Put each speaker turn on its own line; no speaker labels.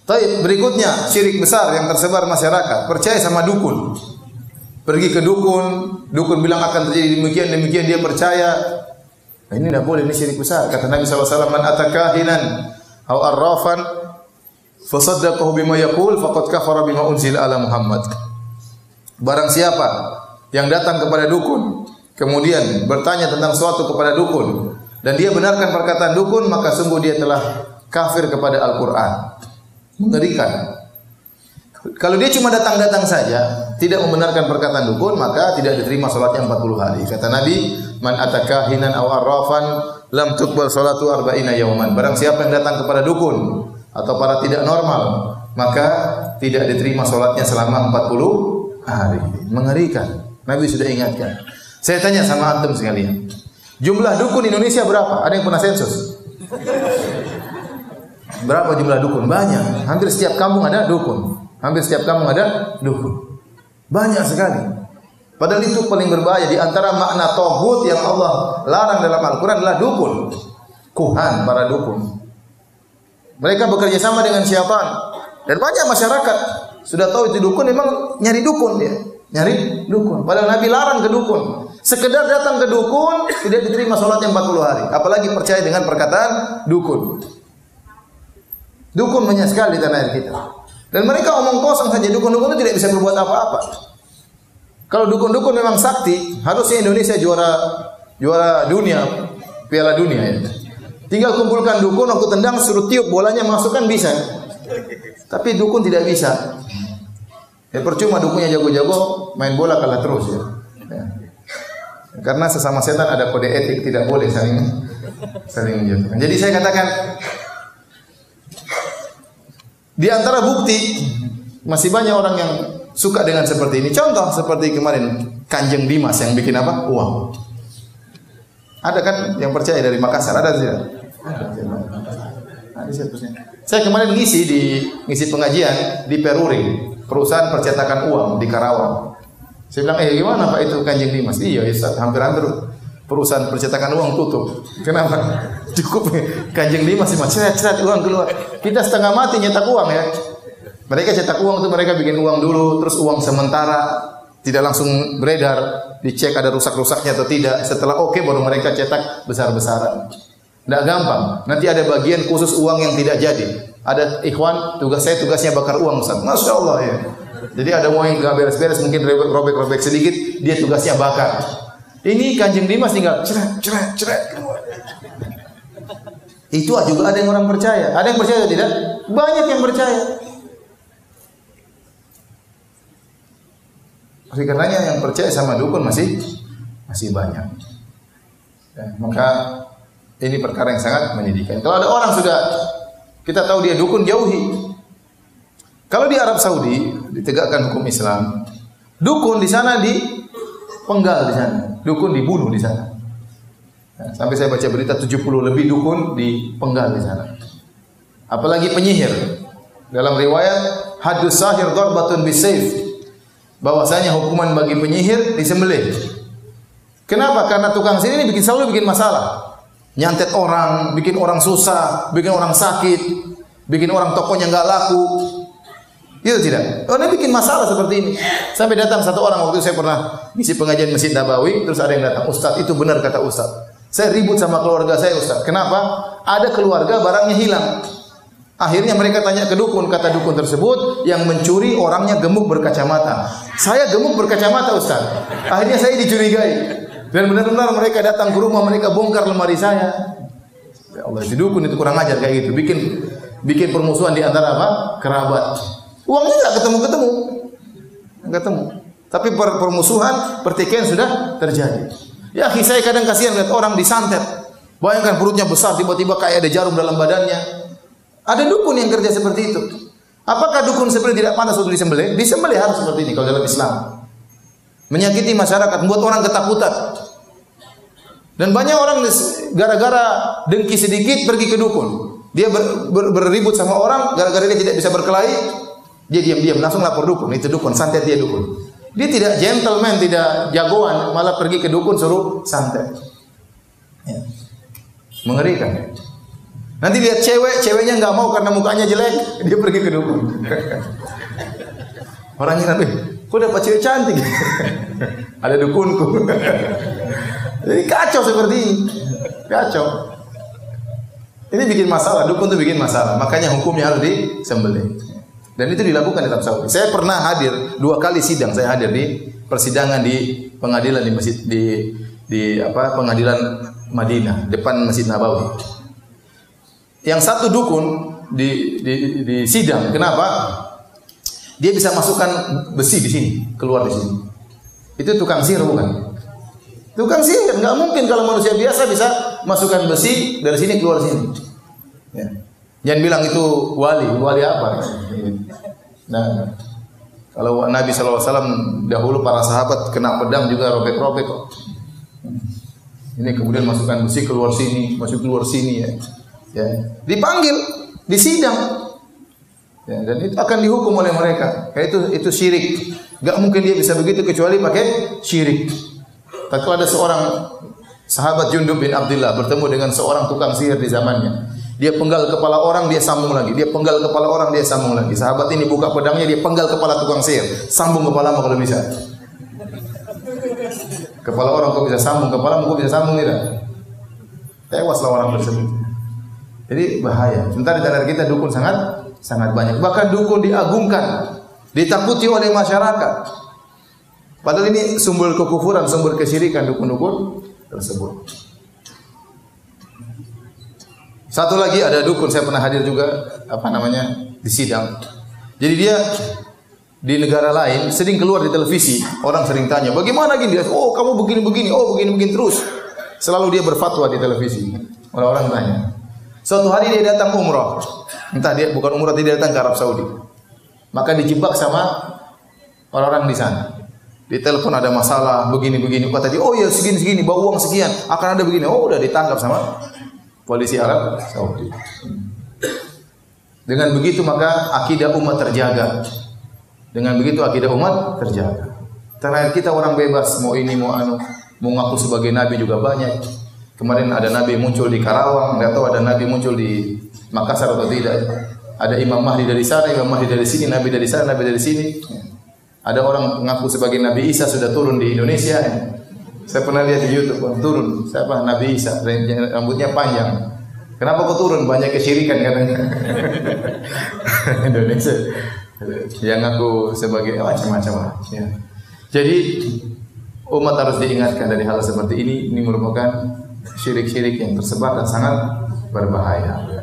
Tapi berikutnya syirik besar yang tersebar masyarakat, percaya sama dukun. Pergi ke dukun, dukun bilang akan terjadi demikian dia percaya. Nah, ini tidak boleh, ini syirik besar. Kata Nabi SAW, man atakahinan aw arrafan fasaddaqahu bima yaqul faqad kafara bima unzila ala Muhammad. Barang siapa yang datang kepada dukun, kemudian bertanya tentang suatu kepada dukun, dan dia benarkan perkataan dukun, maka sungguh dia telah kafir kepada Al-Quran. Mengerikan. Kalau dia cuma datang-datang saja, tidak membenarkan perkataan dukun, maka tidak diterima salatnya 40 hari. Kata Nabi, man atakahinan aw arrafan lam tuqbal salatu arba'ina yauman. Barang siapa yang datang kepada dukun atau para tidak normal, maka tidak diterima salatnya selama 40 hari. Mengerikan. Nabi sudah ingatkan. Saya tanya sama antum sekalian, jumlah dukun Indonesia berapa? Ada yang pernah sensus? Berapa jumlah dukun? Banyak. Hampir setiap kampung ada dukun. Hampir setiap kampung ada dukun. Banyak sekali. Padahal itu paling berbahaya. Di antara makna tauhid yang Allah larang dalam Al-Quran adalah dukun. Kuhan, para dukun. Mereka bekerja sama dengan syaitan. Dan banyak masyarakat sudah tahu itu dukun, memang nyari dukun dia. Nyari dukun. Padahal Nabi larang ke dukun. Sekedar datang ke dukun, tidak diterima sholatnya 40 hari. Apalagi percaya dengan perkataan dukun. Dukun banyak sekali di tanah air kita. Dan mereka omong kosong saja. Dukun-dukun itu tidak bisa berbuat apa-apa. Kalau dukun-dukun memang sakti, harusnya Indonesia juara dunia, Piala Dunia ya. Tinggal kumpulkan dukun, aku tendang, suruh tiup bolanya masukkan bisa. Tapi dukun tidak bisa. Ya percuma dukunnya jago-jago, main bola kalah terus ya. Karena sesama setan ada kode etik, tidak boleh saling menjatuhkan. Jadi saya katakan, di antara bukti masih banyak orang yang suka dengan seperti ini. Contoh seperti kemarin Kanjeng Dimas yang bikin apa? Uang. Ada kan yang percaya dari Makassar? Ada tidak? Ada siapa? Saya kemarin ngisi pengajian di Peruri, perusahaan percetakan uang di Karawang. Saya bilang, gimana Pak itu Kanjeng Dimas? Iya Ustaz, hampir-hampir perusahaan percetakan uang tutup. Kenapa? Cukup Kanjeng Dimas cuma ceret uang keluar. Kita setengah mati nyetak uang ya. Mereka cetak uang itu mereka bikin uang dulu, terus uang sementara, tidak langsung beredar, dicek ada rusak-rusaknya atau tidak. Setelah oke baru mereka cetak besar-besaran. Tidak gampang. Nanti ada bagian khusus uang yang tidak jadi. Ada ikhwan, tugasnya bakar uang Ustaz. Masya Allah ya. Jadi ada uang yang nggak beres-beres, mungkin robek-robek sedikit, dia tugasnya bakar. Ini Kanjeng Dimas tinggal ceret. Itu juga ada yang orang percaya. Ada yang percaya atau tidak? Banyak yang percaya. Oleh karenanya yang percaya sama dukun masih banyak. Ya, maka ini perkara yang sangat menyedihkan. Kalau ada orang sudah kita tahu dia dukun, jauhi. Kalau di Arab Saudi ditegakkan hukum Islam, dukun di sana dipenggal di sana, dukun dibunuh di sana. Nah, sampai saya baca berita 70 lebih dukun dipenggal di sana. Apalagi penyihir. Dalam riwayat hadus sahir darbatun bisayf. Bahwasanya hukuman bagi penyihir disembelih. Kenapa? Karena tukang sihir ini selalu bikin masalah. Nyantet orang, bikin orang susah, bikin orang sakit, bikin orang tokonya enggak laku. Gitu tidak? Orang bikin masalah seperti ini. Sampai datang satu orang, waktu itu saya pernah ngisi pengajian Masjid Nabawi, terus ada yang datang, Ustaz, itu benar kata Ustaz. Saya ribut sama keluarga saya Ustaz. Kenapa? Ada keluarga barangnya hilang. Akhirnya mereka tanya ke dukun, kata dukun tersebut yang mencuri orangnya gemuk berkacamata. Saya gemuk berkacamata Ustaz. Akhirnya saya dicurigai. Dan benar-benar mereka datang ke rumah, mereka bongkar lemari saya. Ya Allah, si dukun itu kurang ajar kayak gitu. Bikin permusuhan di antara apa? Kerabat. Uangnya enggak ketemu. Tapi permusuhan, pertikaian sudah terjadi. Ya, saya kadang kasihan lihat orang disantet. Bayangkan perutnya besar, tiba-tiba kayak ada jarum dalam badannya. Ada dukun yang kerja seperti itu. Apakah dukun seperti tidak pantas untuk disembelih? Disembelih harus seperti ini kalau dalam Islam. Menyakiti masyarakat, membuat orang ketakutan. Dan banyak orang gara-gara dengki sedikit pergi ke dukun. Dia berribut sama orang, gara-gara dia tidak bisa berkelahi, dia diam-diam langsung lapor dukun. Itu dukun, santet dia dukun. Dia tidak gentleman, tidak jagoan, malah pergi ke dukun suruh santet. Ya. Mengerikan. Nanti lihat cewek, ceweknya nggak mau karena mukanya jelek, dia pergi ke dukun. Orangnya nanti, kok dapat cewek cantik? Ada dukunku. Jadi kacau seperti ini, kacau. Ini bikin masalah, dukun itu bikin masalah. Makanya hukumnya harus disembelih. Dan itu dilakukan di Arab Saudi. Saya pernah hadir 2 kali sidang. Saya hadir di persidangan di pengadilan di masjid di pengadilan Madinah depan Masjid Nabawi. Yang satu dukun di sidang. Kenapa? Dia bisa masukkan besi di sini, keluar di sini. Itu tukang sihir bukan? Tukang sihir, nggak mungkin kalau manusia biasa bisa masukkan besi dari sini keluar sini. Ya. Jangan bilang itu wali apa? Nah, kalau Nabi SAW dahulu para sahabat kena pedang juga robek-robek kok. Ini kemudian masukkan besi keluar sini, masuk keluar sini ya. Ya. Dipanggil, disidang. Ya, dan itu akan dihukum oleh mereka. Kayak itu syirik. Gak mungkin dia bisa begitu kecuali pakai syirik. Tapi kalau ada seorang sahabat Jundub bin Abdullah bertemu dengan seorang tukang sihir di zamannya. Dia penggal kepala orang, dia sambung lagi. Dia penggal kepala orang, dia sambung lagi. Sahabat ini buka pedangnya, dia penggal kepala tukang sihir. Sambung kepalamu kalau bisa. Kepala orang kok bisa sambung, kepalamu kok bisa sambung tidak? Tewaslah orang tersebut. Jadi bahaya. Sementara di tanah kita dukun sangat banyak. Bahkan dukun diagungkan, ditakuti oleh masyarakat. Padahal ini sumber kekufuran, sumber kesyirikan dukun-dukun tersebut. Satu lagi ada dukun, saya pernah hadir juga di sidang. Jadi dia di negara lain sering keluar di televisi, orang sering tanya, "Bagaimana gini?" Dia, "Oh, kamu begini-begini, oh begini-begini terus." Selalu dia berfatwa di televisi. Orang-orang tanya. Suatu hari dia datang umrah. Entah dia bukan umrah, dia datang ke Arab Saudi. Maka dijebak sama orang-orang di sana. Di telepon ada masalah begini-begini. Kata dia, "Oh ya segini-segini, bawa uang sekian, akan ada begini." Oh, udah ditangkap sama polisi Arab Saudi. Dengan begitu maka akidah umat terjaga. Dengan begitu akidah umat terjaga. Terakhir kita orang bebas, mau ini mau anu, mau ngaku sebagai nabi juga banyak. Kemarin ada nabi muncul di Karawang, enggak tahu ada nabi muncul di Makassar atau tidak. Ada Imam Mahdi dari sana, Imam Mahdi dari sini, nabi dari sana, nabi dari sini. Ada orang mengaku sebagai Nabi Isa sudah turun di Indonesia. Saya pernah lihat di YouTube, turun. Siapa? Nabi Isa, rambutnya panjang. Kenapa kok turun? Banyak kesyirikan katanya. Indonesia. Yang ngaku sebagai macam-macam. Ya. Jadi umat harus diingatkan dari hal seperti ini. Ini merupakan syirik-syirik yang tersebar dan sangat berbahaya.